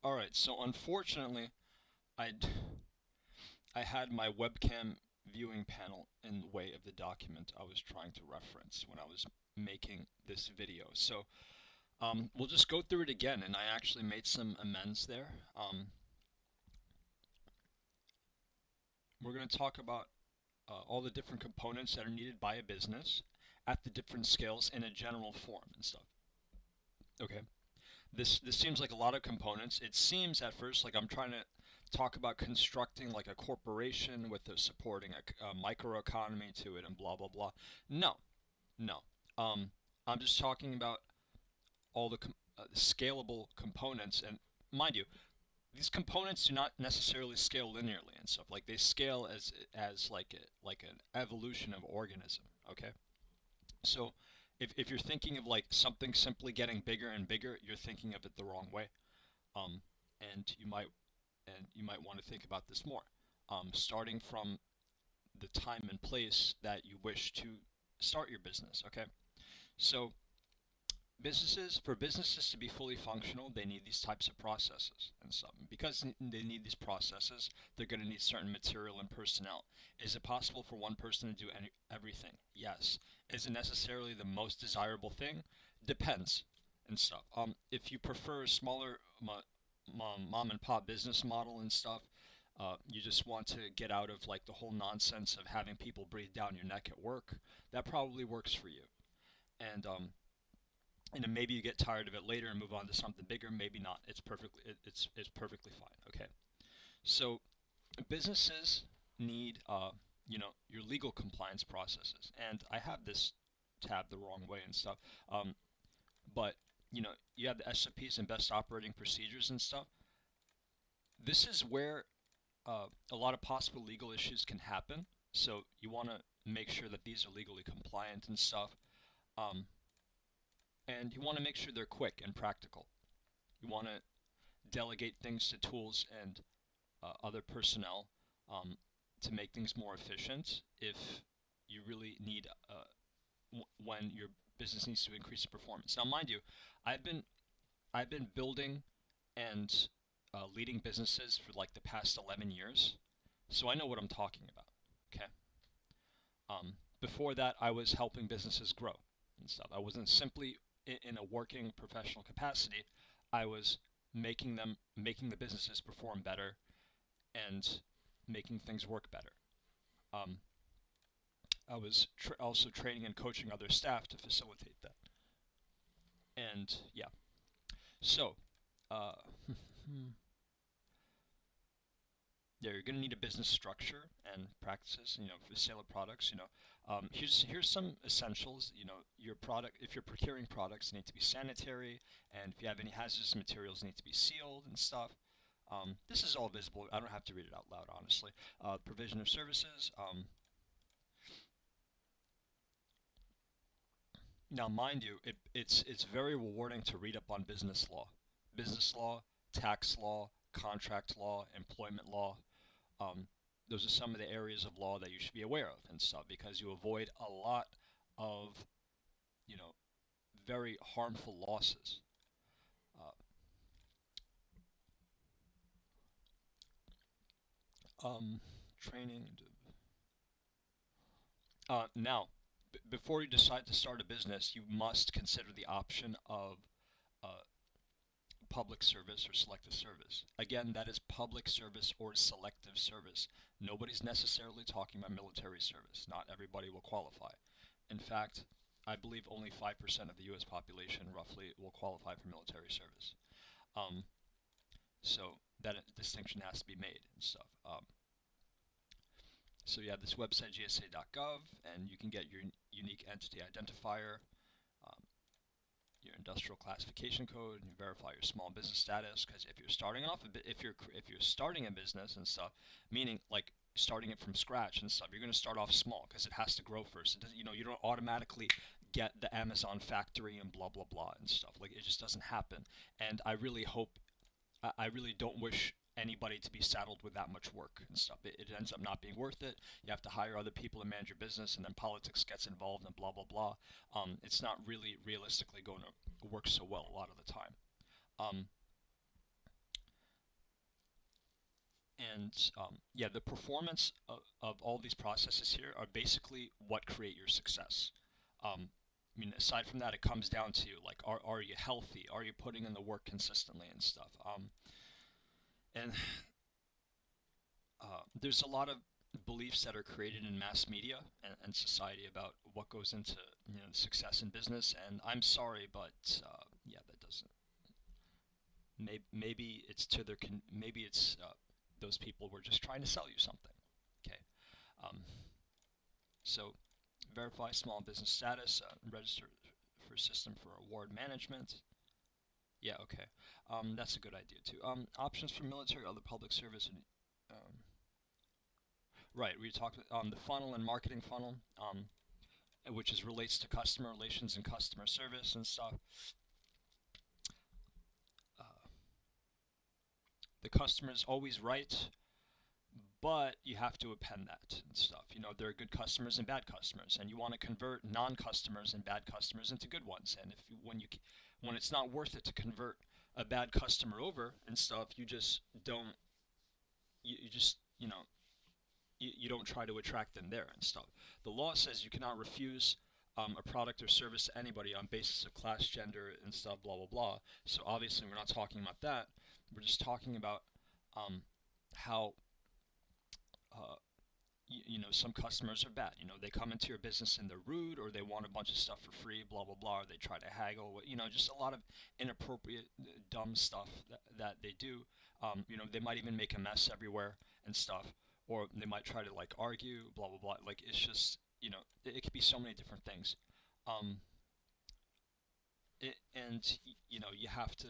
All right, so unfortunately, I I had my webcam viewing panel in the way of the document I was trying to reference when I was making this video. So we'll just go through it again, and I actually made some amends there. We're going to talk about all the different components that are needed by a business at the different scales in a general form and stuff. Okay. This seems like a lot of components. It seems at first like I'm trying to talk about constructing like a corporation with a supporting a microeconomy to it and blah blah blah. No, no. Um, I'm just talking about all the scalable components, and mind you, these components do not necessarily scale linearly and stuff. Like they scale as like an evolution of organism. Okay, so if you're thinking of like something simply getting bigger and bigger, you're thinking of it the wrong way. Um, and you might want to think about this more. Starting from the time and place that you wish to start your business. Okay, so for businesses to be fully functional, they need these types of processes and stuff. Because they need these processes, they're going to need certain material and personnel. Is it possible for one person to do everything? Yes. Is it necessarily the most desirable thing? Depends and stuff. If you prefer a smaller mom and pop business model and stuff, you just want to get out of like the whole nonsense of having people breathe down your neck at work. That probably works for you. And maybe you get tired of it later and move on to something bigger. Maybe not. It's perfectly fine. Okay. So businesses need your legal compliance processes, and I have this tab the wrong way and stuff. But you have the SOPs and best operating procedures and stuff. This is where a lot of possible legal issues can happen. So you want to make sure that these are legally compliant and stuff. Um, and you want to make sure they're quick and practical. You want to delegate things to tools and other personnel um, to make things more efficient if you really need when your business needs to increase performance. Now, mind you, I've been I've been building and leading businesses for like the past 11 years, so I know what I'm talking about. Okay. Before that, I was helping businesses grow and stuff. I wasn't simply in a working professional capacity. I was making the businesses perform better and making things work better. Um, I was also training and coaching other staff to facilitate that. And yeah, so uh, yeah, you're going to need a business structure and practices, for the sale of products. Here's some essentials. Your product, if you're procuring products, need to be sanitary, and if you have any hazardous materials, need to be sealed and stuff. This is all visible. I don't have to read it out loud, honestly. Provision of services. Now, mind you, it's very rewarding to read up on business law, tax law, contract law, employment law. Um, those are some of the areas of law that you should be aware of and stuff because you avoid a lot of you know very harmful losses. Uh, um, training. Now, before you decide to start a business, you must consider the option of uh, public service or selective service. Again, that is public service or selective service. Nobody's necessarily talking about military service. Not everybody will qualify. In fact, I believe only 5% of the US population roughly will qualify for military service. Um, so that distinction has to be made and stuff. So you have this website, gsa.gov, and you can get your unique entity identifier, um, your industrial classification code, and you verify your small business status. Because if you're starting off if you're starting a business and stuff, meaning like starting it from scratch and stuff, you're going to start off small because it has to grow first. It doesn't, you don't automatically get the Amazon factory and blah blah blah and stuff. Like it just doesn't happen. And I really don't wish anybody to be saddled with that much work and stuff. It ends up not being worth it. You have to hire other people to manage your business, and then politics gets involved and blah blah blah. It's not really realistically going to work so well a lot of the time. Um, And yeah, the performance of all these processes here are basically what create your success. I mean, aside from that, it comes down to like, are you healthy? Are you putting in the work consistently and stuff? And there's a lot of beliefs that are created in mass media and society about what goes into success in business. And I'm sorry, but yeah, that doesn't. Maybe it's to their maybe it's those people were just trying to sell you something. Okay. Um, so verify small business status, register for system for award management. Yeah, okay. That's a good idea too. Options for military, other public service, and right. We talked the funnel and marketing funnel, which is relates to customer relations and customer service and stuff. Uh, the customer is always right, but you have to append that and stuff. There are good customers and bad customers, and you want to convert non-customers and bad customers into good ones. And if you, when it's not worth it to convert a bad customer over and stuff, you just don't. You just you don't try to attract them there and stuff. The law says you cannot refuse a product or service to anybody on basis of class, gender, and stuff, blah blah blah. So obviously we're not talking about that. We're just talking about how some customers are bad. They come into your business and they're rude, or they want a bunch of stuff for free, blah blah blah, or they try to haggle. Just a lot of inappropriate, dumb stuff that they do. They might even make a mess everywhere and stuff, or they might try to like argue, blah blah blah. Like it's just it could be so many different things. Um, and you have to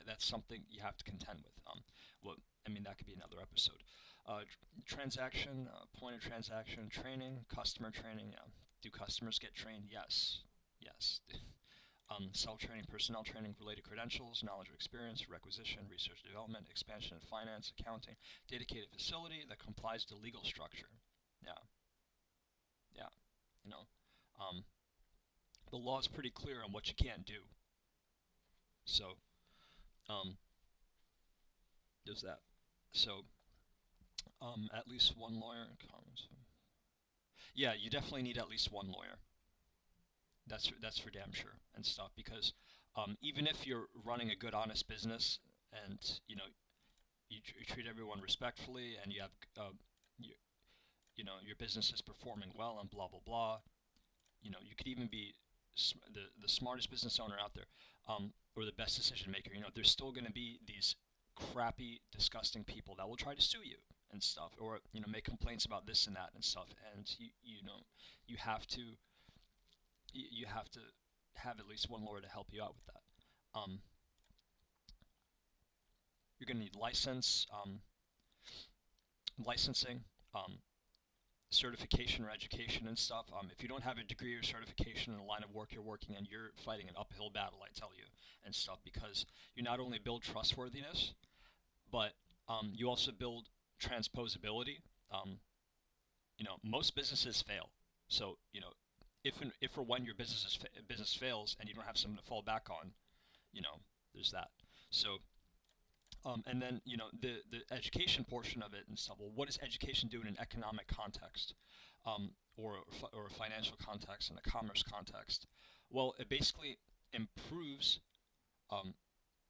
that's something you have to contend with. Well, I mean that could be another episode. Transaction, point of transaction, training, customer training. Yeah. Do customers get trained? Yes, yes. Self-training, personnel training, related credentials, knowledge or experience, requisition, research development, expansion of finance, accounting, dedicated facility that complies to legal structure. Yeah, yeah. You know, um, the law is pretty clear on what you can't do. So, um, there's that. So, at least one lawyer. Yeah, you definitely need at least one lawyer. That's for damn sure and stuff because even if you're running a good, honest business and you treat everyone respectfully and you have you, your business is performing well and blah blah blah. You could even be the smartest business owner out there, or the best decision maker. There's still going to be these crappy, disgusting people that will try to sue you and stuff, or make complaints about this and that and stuff. And you have to you have to have at least one lawyer to help you out with that. Um, you're going to need licensing, um, certification or education and stuff. If you don't have a degree or certification in the line of work you're working in, you're fighting an uphill battle, I tell you, and stuff, because you not only build trustworthiness, but you also build transposability. Um, most businesses fail. So, if or when your business fails and you don't have someone to fall back on, you know, there's that. So, and then the education portion of it and stuff. Well, what does education do in an economic context, or a financial context and a commerce context? Well, it basically improves um,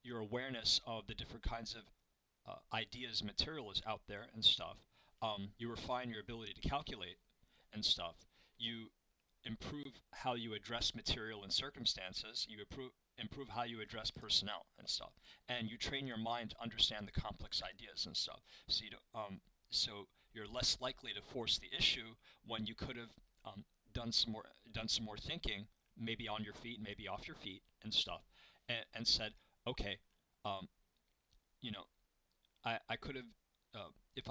your awareness of the different kinds of ideas, material is out there and stuff. You refine your ability to calculate and stuff. You improve how you address material and circumstances. You improve how you address personnel and stuff, and you train your mind to understand the complex ideas and stuff. So so you're less likely to force the issue when you could have done some more thinking, maybe on your feet, maybe off your feet and stuff, and said, okay, um, you know, I could have if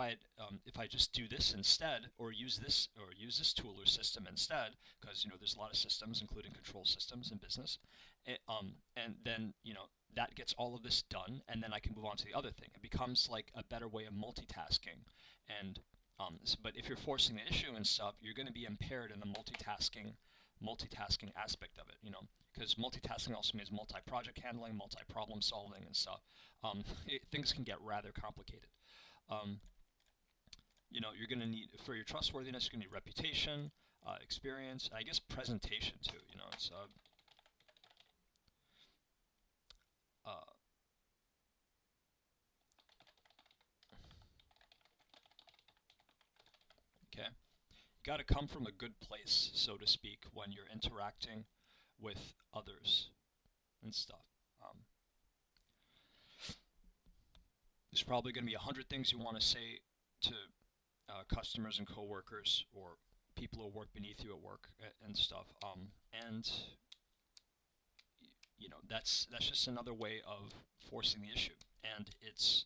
I just do this instead, or use this tool or system instead, because there's a lot of systems, including control systems in business, and then that gets all of this done, and then I can move on to the other thing. It becomes like a better way of multitasking, and but if you're forcing the issue and stuff, you're going to be impaired in the multitasking aspect of it, because multitasking also means multi-project handling, multi-problem solving and stuff. things can get rather complicated. Um, you're going to need, for your trustworthiness, you're going to need reputation, experience, I guess presentation too. It's uh, okay. You got to come from a good place, so to speak, when you're interacting with others and stuff. Um, there's probably going to be 100 things you want to say to customers and coworkers or people who work beneath you at work and stuff. And that's just another way of forcing the issue, and it's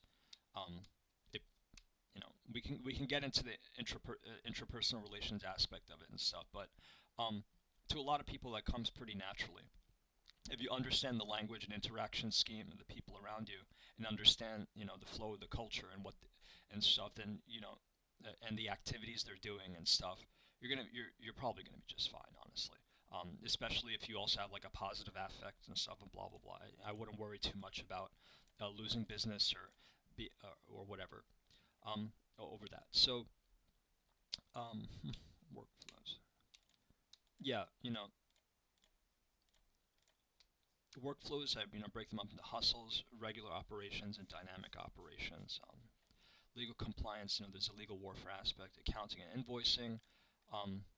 um, it we can get into the intrapersonal relations aspect of it and stuff, but um, to a lot of people that comes pretty naturally. If you understand the language and interaction scheme of the people around you, and understand the flow of the culture and and stuff, then and the activities they're doing and stuff, you're probably gonna be just fine, honestly. Especially if you also have like a positive affect and stuff and blah blah blah. I wouldn't worry too much about losing business or whatever over that. So um, workflows. Yeah, workflows. I break them up into hustles, regular operations, and dynamic operations. Legal compliance. There's a legal warfare aspect, accounting and invoicing.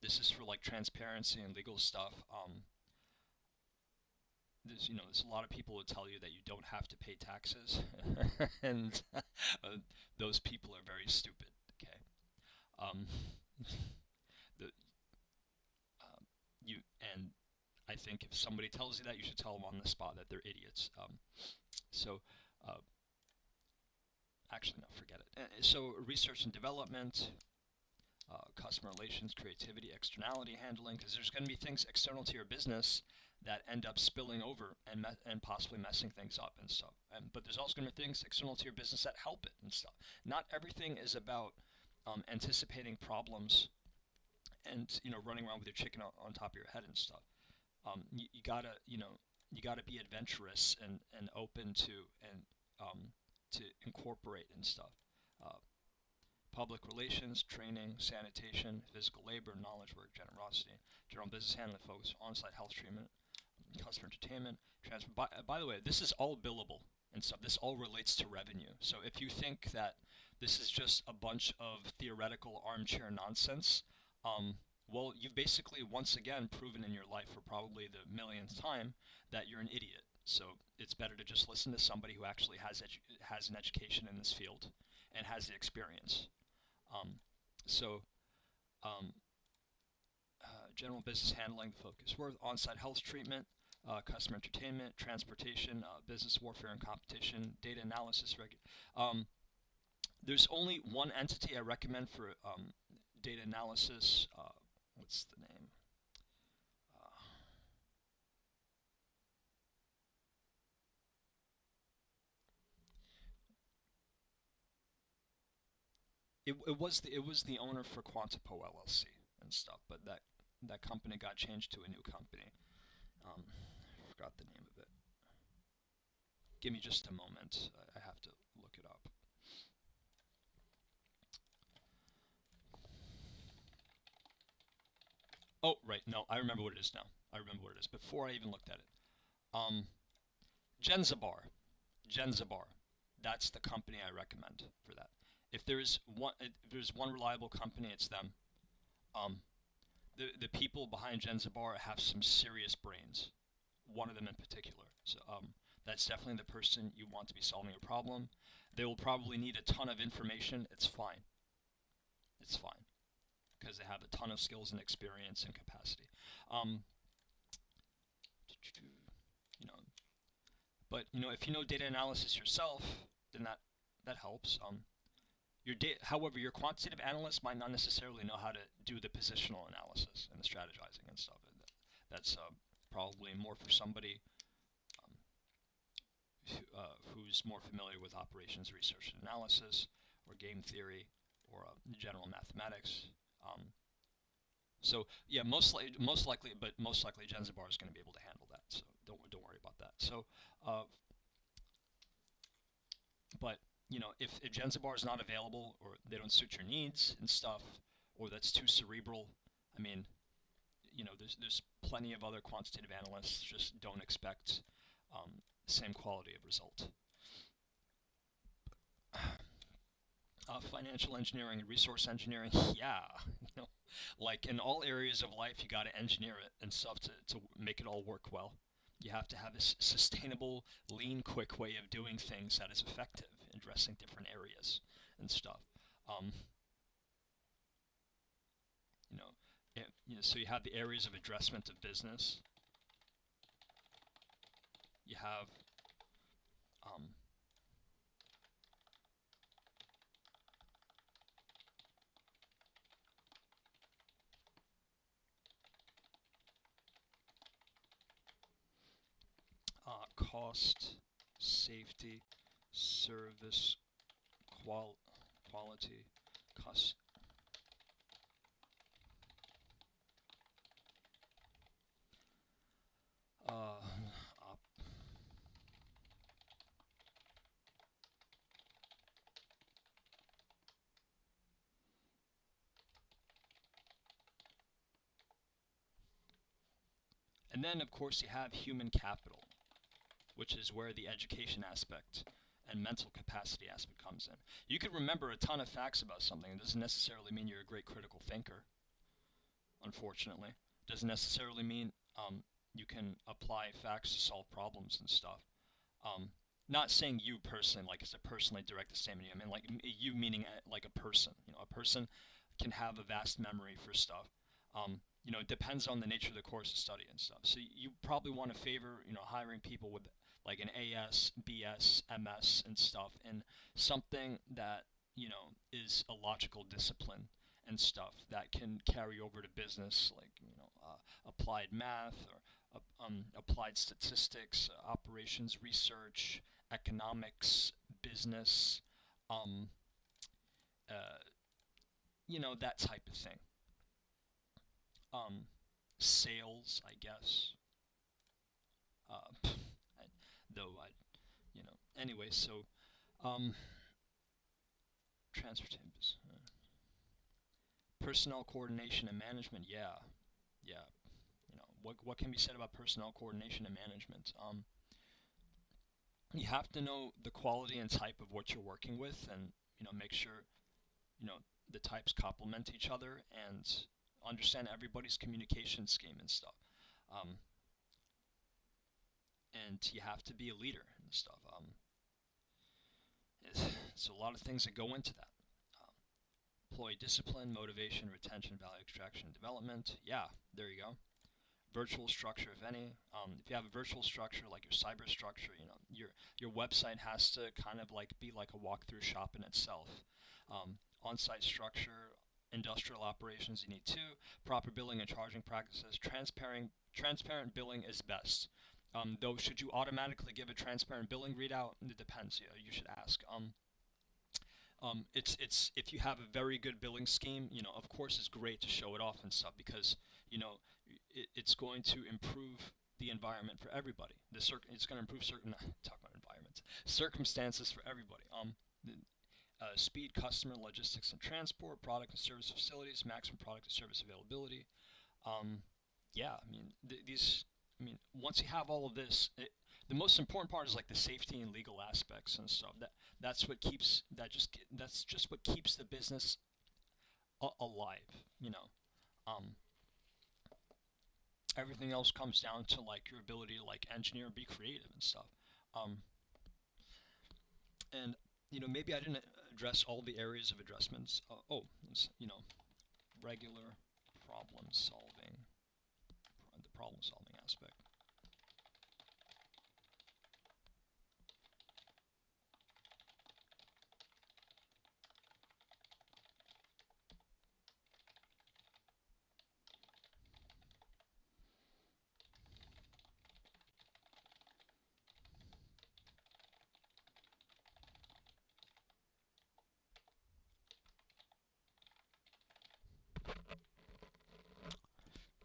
This is for like transparency and legal stuff. There's a lot of people who tell you that you don't have to pay taxes, and those people are very stupid. Okay, um, the you and I think if somebody tells you that, you should tell them on the spot that they're idiots. So, uh, actually, no, forget it. So, research and development, customer relations, creativity, externality handling, because there's going to be things external to your business that end up spilling over and possibly messing things up and stuff. But there's also going to be things external to your business that help it and stuff. Not everything is about anticipating problems and running around with your chicken on top of your head and stuff. You gotta you gotta be adventurous and open to and to incorporate and stuff. Uh, Public relations, training, sanitation, physical labor, knowledge work, generosity, general business handling, focus, on-site health treatment, customer entertainment, transfer. By the way, this is all billable and stuff. This all relates to revenue. So if you think that this is just a bunch of theoretical armchair nonsense, um, well, you've basically once again proven in your life for probably the millionth time that you're an idiot. So it's better to just listen to somebody who actually has an education in this field and has the experience. Um, so, um, General business handling, focus worth, on-site health treatment, customer entertainment, transportation, business warfare and competition, data analysis. Um, there's only one entity I recommend for data analysis. What's the name? Uh, it was the owner for Quantipo LLC and stuff, but that company got changed to a new company. I forgot the name of it. Give me just a moment. I have to look it up. Oh, right. No, I remember what it is now. I remember what it is. Before I even looked at it. Um, Genzabar. Genzabar. That's the company I recommend for that. If there's one reliable company, it's them. Um, the people behind Genzabar have some serious brains. One of them in particular. So that's definitely the person you want to be solving a problem. They will probably need a ton of information. It's fine. It's fine because they have a ton of skills and experience and capacity. Um, you know, but if you know data analysis yourself, then that helps. However, your quantitative analyst might not necessarily know how to do the positional analysis and the strategizing and stuff. And that's probably more for somebody um, who's more familiar with operations research and analysis, or game theory, or general mathematics. Um, so yeah, most likely, but most likely Genzabar is going to be able to handle that. So don't worry about that. So uh, But if Genzabar is not available or they don't suit your needs and stuff, or that's too cerebral, I mean, there's plenty of other quantitative analysts just don't expect same quality of result. Financial engineering and resource engineering, yeah, like in all areas of life, you got to engineer it and stuff to make it all work well. You have to have a sustainable, lean, quick way of doing things that is effective in addressing different areas and stuff. Um, you know, so you have the areas of addressment of business. You have um, cost, safety, service, quality, cost. Op and then, of course, you have human capital, which is where the education aspect and mental capacity aspect comes in. You could remember a ton of facts about something. It doesn't necessarily mean you're a great critical thinker, unfortunately. It doesn't necessarily mean you can apply facts to solve problems and stuff. Um, Not saying you personally, like it's a personally directed statement. I mean, like you meaning like a person. A person can have a vast memory for stuff. It depends on the nature of the course of study and stuff. So you probably want to favor, hiring people with like an AS, BS, MS and stuff, and something that is a logical discipline and stuff that can carry over to business, like applied math or applied statistics, operations research, economics, business, um, uh, that type of thing. Um, Sales, I guess. I, though I, anyway. So, um, transfer tips, personnel coordination and management. Yeah, yeah. What can be said about personnel coordination and management? You have to know the quality and type of what you're working with, and make sure you know the types complement each other and understand everybody's communication scheme and stuff. Um, and you have to be a leader and stuff. It's a lot of things that go into that. Um, Employee discipline, motivation, retention, value extraction, development. Yeah, there you go. Virtual structure, if any. If you have a virtual structure like your cyber structure, your website has to kind of like be like a walkthrough shop in itself. On-site structure, industrial operations, you need two. Proper billing and charging practices. Transparent billing is best. Though, should you automatically give a transparent billing readout? It depends. You should ask. It's if you have a very good billing scheme, of course it's great to show it off and stuff because you know it's going to improve the environment for everybody. It's going to improve certain talk about environments, circumstances for everybody. The, Speed, customer, logistics and transport, product and service facilities, maximum product and service availability. Um, yeah, I mean these. I mean, once you have all of this, the most important part is like the safety and legal aspects and stuff. That's just what keeps the business alive. You know, um, Everything else comes down to like your ability to like engineer and be creative and stuff. Um, and maybe I didn't address all the areas of addressments. Regular problem solving, the problem solving aspect.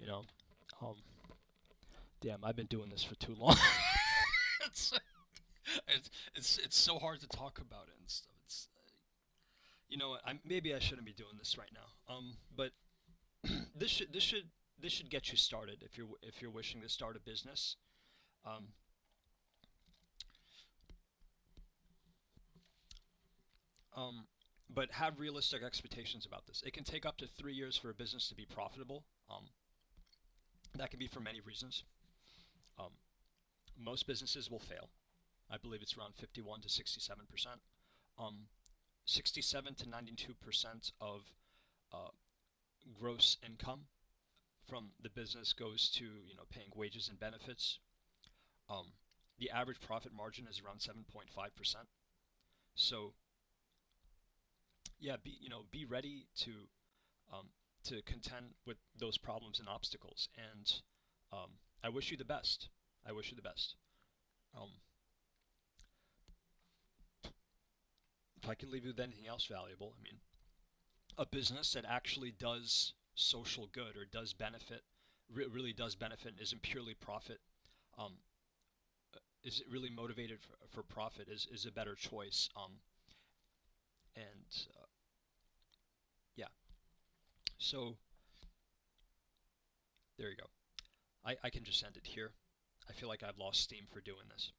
You know, um, damn, I've been doing this for too long. it's, It's so hard to talk about it and stuff. It's you know what, maybe I shouldn't be doing this right now. But this should this should this should get you started if you're wishing to start a business. Um, um, but have realistic expectations about this. It can take up to 3 years for a business to be profitable. That can be for many reasons. Um, Most businesses will fail. I believe it's around 51 to 67%. 67 to 92% of uh, gross income from the business goes to paying wages and benefits. Um, the average profit margin is around 7.5%. So yeah, be ready um, to contend with those problems and obstacles. And um, I wish you the best. I wish you the best. Um, if I can leave you with anything else valuable, I mean, a business that actually does social good or does benefit, really does benefit, and isn't purely profit, um, is really motivated for profit, is a better choice. And yeah, so there you go. I can just end it here. I feel like I've lost steam for doing this.